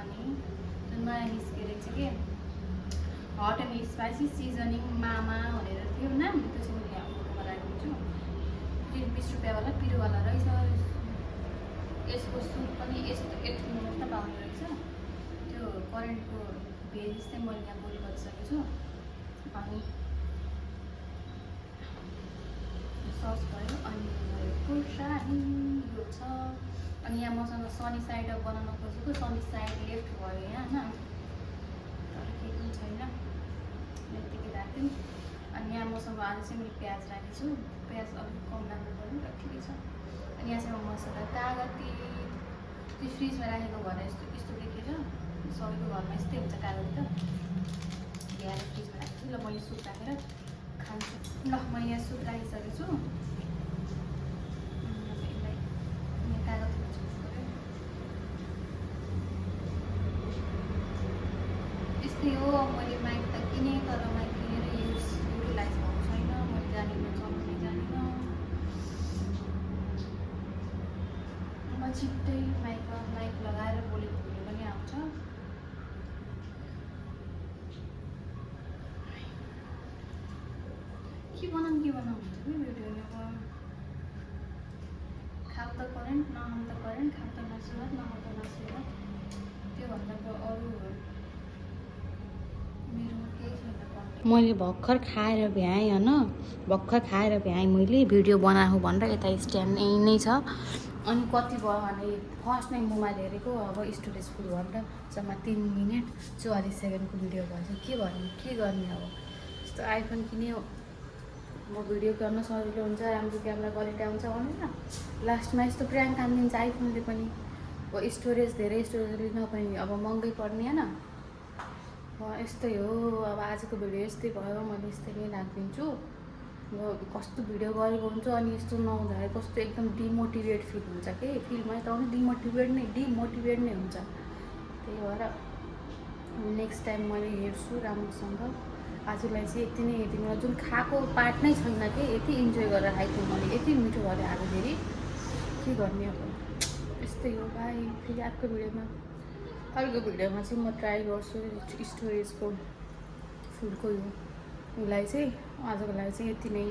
अनि नयाँ निस्केर चाहिँ के हट एन्ड स्पाइसी सिजनिङ मामा भनेर थियो नाम, त्यो चाहिँ मैले यहाँ फोटोमा राखिदिन्छु। 20 रुपियाँवाला पिरोवाला रहेछ। यसको सुप पनि यस्तो यति मात्र पाउने रहेछ। त्यो करेन्टको भेज चाहिँ मैले यहाँ बोइल गरिसकेको छु। अनि सस भयो, अनि खुर्सानी यो छ। अनि यहाँ मसँग सनी साइड अप बनाउन खोजेको, सनी साइड लेफ्ट भयो यहाँ होइन, तर केही पनि छैन, यतिकै राख्यौँ। अनि यहाँ मसँग आज चाहिँ मैले प्याज राखेको छु। प्याज अलिक कम राख्नु पर्यो र ठिकै छ। अनि यहाँ चाहिँ म मसला कागती त्यो फ्रिजमा राखेको भएर यस्तो यस्तो देखेर सबैको घरमा यस्तै हुन्छ कागती त ल्याएर फ्रिजमा राख्छु। ल मैले सुप राखेर खान्छु। ल मैले यहाँ सुप राखिसकेको छु। यसलाई यहाँ कागतीमा छोड्नु पऱ्यो। यस्तै हो, मैले माइक त किनेँ तर माइक किनेर युटिलाइज भएको छैन। मैले जानिनँ, चलाउनै जानिनँ। म छिट्टै माइक लगाएर बोलेको भिडियो पनि आउँछ। के बनाउँ हुन्छ कि भिडियोले खाऊ त करेन्ट, नखाऊ त करेन्ट, खाऊ त नसुरत, नखाऊ त नसुरत। त्योभन्दा अरू मेरोमा केही छैन। मैले भर्खर खाएर भ्याएँ होइन, भर्खर खाएर भ्याएँ। मैले भिडियो बनाएको भनेर यता स्ट्यान्ड नै छ। अनि कति भयो भने फर्स्ट नै मोबाइल हेरेको, अब स्टोरेज फुल भनेर जम्मा 3 मिनट 44 सेकेन्डको भिडियो भएछ। के गर्ने अब, यस्तो आइफोन किन्यो म भिडियो गर्न सजिलो हुन्छ, राम्रो क्यामेरा क्वालिटी आउँछ भनेर लास्टमा यस्तो प्र्याङ्क हानिदिन्छ आइफोनले पनि। अब स्टोरेज धेरै स्टोरेज नपाइने, अब महँगै पर्ने होइन। यस्तै हो, अब आजको भिडियो यस्तै भयो। मैले यस्तै नै राखिदिन्छु। म कस्तो भिडियो गरेको हुन्छ अनि यस्तो नहुँदाखेरि कस्तो एकदम डिमोटिभेट फिल हुन्छ कि, फिलमा त आउने डिमोटिभेट नै हुन्छ। त्यही भएर नेक्स्ट टाइम मैले हेर्छु राम्रोसँग। आजलाई चाहिँ यति नै हेरिदिनु। जुन खाएको पार्ट नै छैन कि, यति इन्जोय गरेर खाइदिउँ मैले, यति मिठो भएर आएको फेरि के गर्ने अब। यस्तै हो, बाई। फेरि अर्को भिडियोमा चाहिँ म ट्राई गर्छु स्टोरेजको फुलको यो उसलाई चाहिँ। आजको लागि चाहिँ यति नै।